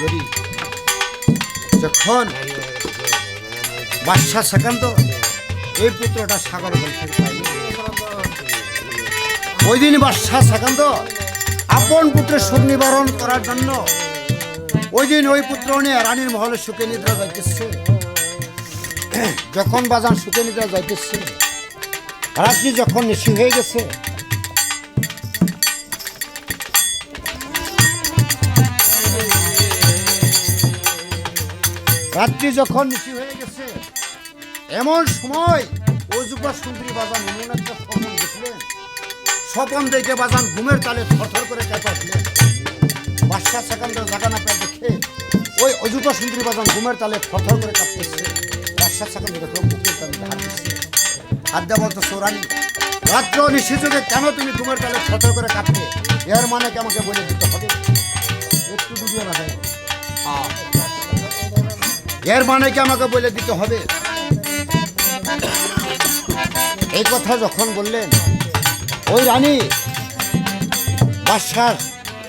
করি যখন বাদশাহ সেকান্দর এই পুত্রটা সাগর বংশের পাইল, ওই দিন বাদশাহ সেকান্দর আপন পুত্রের শোক নিবারণ করার জন্য ওই দিন ওই পুত্র নিয়ে রানীর মহলে সুখে নিদ্রা যাইতেছে। যখন বাজান সুখে নিদ্রা যাইতেছে, রাত্রি যখন নিশি হয়ে গেছে, রাত্রি যখন নিশি হয়ে গেছে, এমন সময় অজুবা সুন্দরী বাজান এমন একটা স্বপ্ন দেখলেন। স্বপ্ন দেখে বাজান ঘুমের তালে থরথর করে কেঁপে উঠলেন। বাদশাহ সেকান্দর জাগা না পেয়ে দেখে ওই অজুবা সুন্দরী বাজান ঘুমের তালে থরথর করে কাঁপতেছে। বাদশাহ সেকান্দর দেখলো বুকের তালে হাত দিচ্ছে, হাত দেওয়া বলতো রানী, রাত্র নিশি যুগে কেন তুমি ঘুমের তালে থরথর করে কাঁপতে? এর মানে কি আমাকে বলে দিতে হবে? একটু বুঝিয়ে না যায়, এর মানে কি আমাকে বলে দিতে হবে? এই কথা যখন বললেন, ওই রানী বাদশার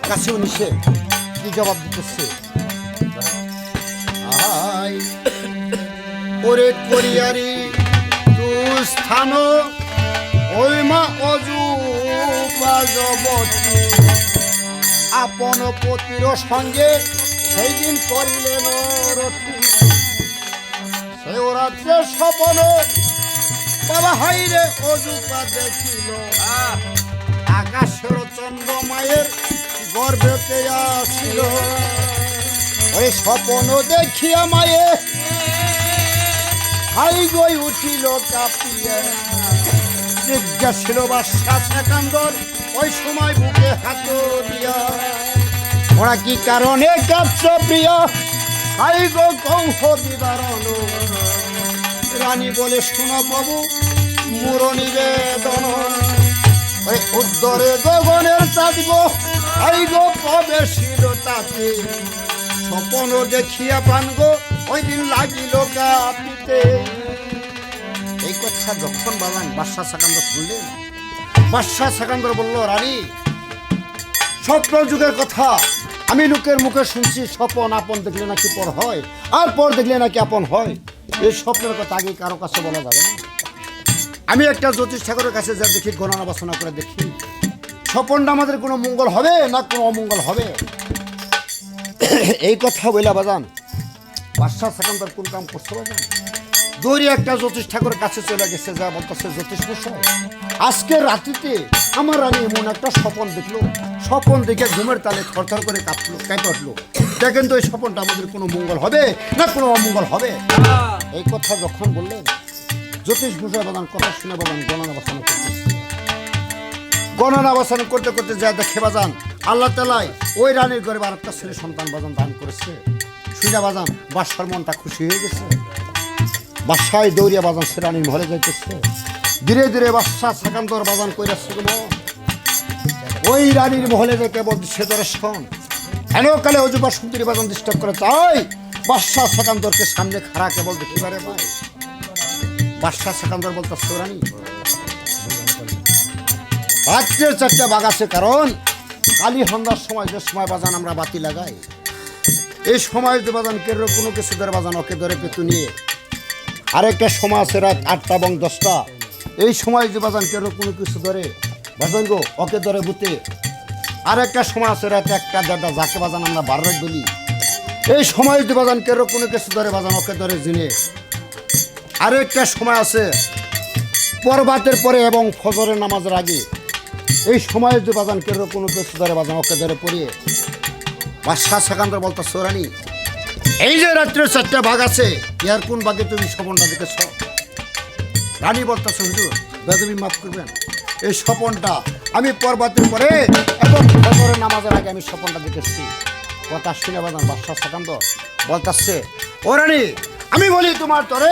কাছেও নিষে কি জবাব দিতেছে, ওরে করিয়ারি তু স্থান ওই মা অজুবা জবতী আপন পতির সঙ্গে সেই দিন করিলেন রতি। সেই রাত্রে স্বপন বাবা হাইরে অজুবা দেখিল, আকাশের চন্দ্রমায়ের গর্ভেতে আসিল। ওই স্বপন দেখিয়া মায়ে হাই গই উঠিল কাঁপিয়া। জিজ্ঞাসিল বাদশাহ সেকান্দর ওই সময় বুকে হাত দিয়া, ওরা কি কারণে কাঁদছ প্রিয়? হাই গো কৌহ বিদারণ। রানী বলে, শোনো প্রভু মুর নিবেদন। ওই উত্তরে গগনের চাঁদ গো হাই গো প্রবেশিল তাতে। স্বপন দেখিয়া প্রাণ গো ওই দিন লাগিল কাঁপিতে। এই কথা যখন বললেন বাদশাহ সেকান্দর শুনলেন, বাদশাহ সেকান্দর বলল, রানী স্বপ্ন যুগের কথা আমি লোকের মুখে শুনছি, স্বপন আপন দেখলে নাকি পর হয়, আর পর দেখলে নাকি আপন হয়। এই স্বপ্নের কথা আগে কারো কাছে বলা যাবে না। আমি একটা জ্যোতিষ ঠাকুরের কাছে যা দেখি, গণনা বাসনা করে দেখি, স্বপনটা আমাদের কোনো মঙ্গল হবে না কোনো অমঙ্গল হবে। এই কথা বইলা বাজান বাদশাহ সেকান্দর কোন কাম করতে বাজান, দৌড়ি একটা জ্যোতিষ ঠাকুরের কাছে চলে গেছে, যা বলতেছে, জ্যোতিষ মশাই আজকের রাত্রিতে আমার রানী এমন একটা স্বপন দেখলো, স্বপন দেখে ঘুমের তালে থরথর করে কেঁপে উঠলো। দেখেন তো এই স্বপনটা আমাদের কোনো মঙ্গল হবে না কোনো অমঙ্গল হবে। এই কথা যখন বললেন, জ্যোতিষ মশাই বাজান কথা শুনে বাজান গণনা বাসনা করতেছে। গণনা বাসনা করতে করতে যা দেখে বাজান আল্লাহ তাআলাই ওই রানীর ঘরে আর একটা ছেলে সন্তান বাজান দান করেছে। শুনে বাজান বাদশার মনটা খুশি হয়ে গেছে। বাদশায় দৌড়িয়া বাজান সে রানীর ঘরে যাইতেছে। ধীরে ধীরে বাদশাহ সেকান্দর বাজান কইরাছে, ওই রানীর মহলে যেতে বলছে দর্শন হেনকালে অজুবা সুন্দরী বাজান ডিস্টার্ব করে চাই। বাদশাহ সেকান্দরকে সামনে খাড়া কেবল দেখিবারে পায়। বাদশাহ সেকান্দর বলতেছে, রানী রাত্রের 4টা বাগাছে, কারণ কালী সন্ধ্যার সময় যে সময় বাজান আমরা বাতি লাগাই, এই সময় যে বাজান কেউ কোনো কিছু ধরে বাজান ওকে ধরে পেতু নিয়ে, আরেকটা সময় আছে রাত 8টা এবং 10টা, এই সময় যে বাজান কেউ কোনো কিছু ধরে বাজান গো ওকে ধরে বুতে, আরেকটা সময় আছে রাত 1টা 1:30 যাকে বাজান আমরা 12 বলি, এই সময় যে বাজান কেউ কোনো কিছু ধরে বাজান ওকে ধরে জিনে, আরেকটা সময় আছে পরবাতের পরে এবং ফজরের নামাজের আগে, এই সময় যে বাজান কেউ কোনো কিছু ধরে বাজান ওকে ধরে পড়িয়ে। বাদশাহ সেকান্দর বলতেছে, রানী এই যে রাত্রের 4টা ভাগ আছে, ইয়ার কোন ভাগে তুমি স্বপনটা দেখেছ? রানী বলতেছে, হুজুর বেদবি মাফ করবেন, এই স্বপনটা আমি পরবাতের পরে এবং ফজরের নামাজের আগে আমি স্বপনটা দেখেছি। কথা শুনে বাজান বাদশাহ সেকান্দর বলতেছে, ও রানী আমি বলি তোমার তরে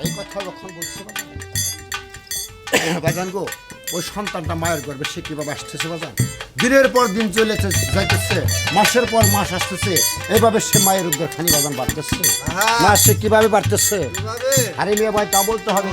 এই কথা যখন বলছে বাজান গো, ওই সন্তানটা মায়ের গর্ভে সে কিভাবে আসতেছে বাজান, দিনের পর দিন চলে যাইতেছে, মাসের পর মাস আসতেছে, এইভাবে সে মায়ের উদ্ধার খানি বাজান বাড়তেছে না, সে কিভাবে বাড়তেছে? আরে মেয়ে ভাই তা বলতে হবে।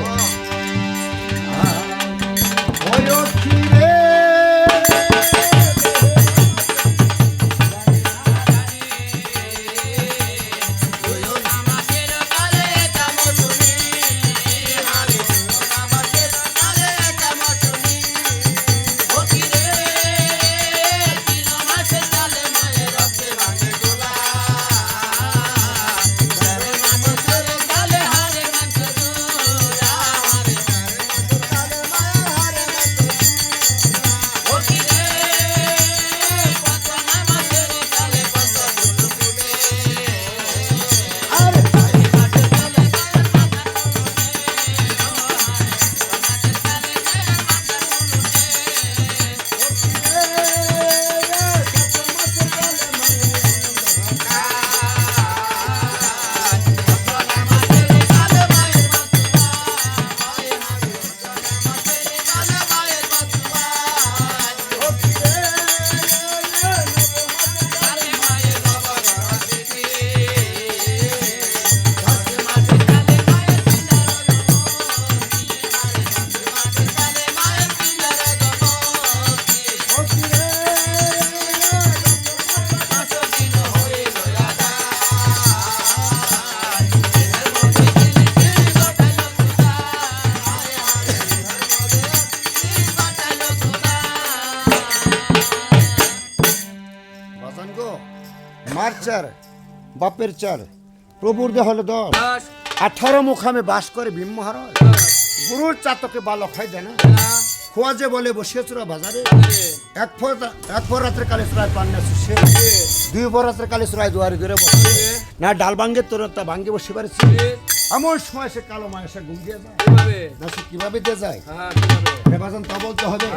গো মার চার বাপের চার প্রভুর দেহ হলো 10 18 মুখামে বাস করে ভীম মহারাজ গুরুর চাতকে বালক হয় দেয় না খোয়া যে বলে বসিয়েছিল বাজারে এক ফোর রাত্রে কালে চড়ায় পান্না শুষে 2 ফোর রাত্রে কালে চড়ায় দুয়ারে দূরে বসে না ডাল ভাঙ্গে তোর তা ভাঙ্গে বসে পারছি এমন সময় সে কালো মায় এসে ঘুম দিয়ে যায় না সে কিভাবে দিয়ে যায় বাজান তা বলতে হবে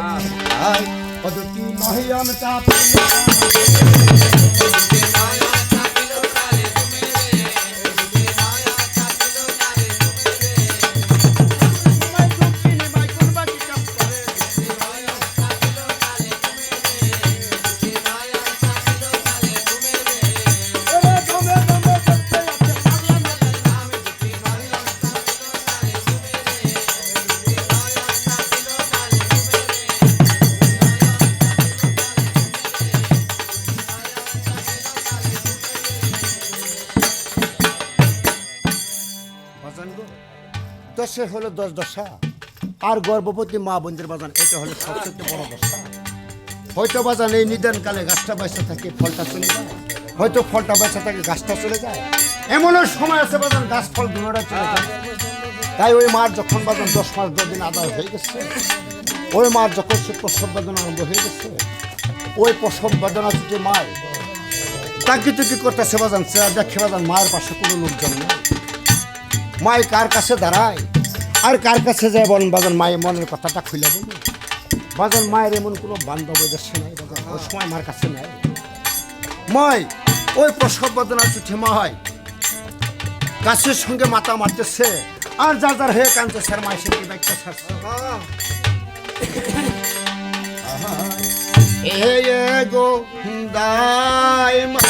পদ্ধতি মহিয়ান চাপ দশে হলো 10 দশা আর গর্ভবতী মা বোনদের বাজান এটা হলো সবচেয়ে বড় দশা হয়তো বাজান এই নিদান কালে গাছটা বাইসা থাকে ফলটা চলে যায় হয়তো ফলটা বাইসা থাকে গাছটা চলে যায় এমনও সময় আছে বাজান গাছ ফল দুটোটা চলে যায় তাই ওই মার যখন বাজান 10 মাস 10 দিন আদায় হয়ে গেছে ওই মার যখন সে প্রসব বেদনা আরম্ভ হয়ে গেছে ওই প্রসব বেদনা থেকে মায় তাকে তো কি করতেছে বাজান দেখে বাজান মায়ের পাশে কোনো লোকজন নেই মাই কার কাছে দাঁড়ায় আর কার কাছে যায় বলেন বাজান মায়ের মনের কথাটা খুলে বলুন বাজান মায়ের এমন কোনো বান্ধব দেশে নাই বাজান ওই সময় মার কাছে নেই মাই ওই প্রসব বেদনা চুঠে মা হয় গাছের সঙ্গে মাথা মারতেছে আর যার যার হয়ে কাঁদতেছে আর মায়ের সঙ্গে ব্যাগটা ছাড়ছে গো দাই মা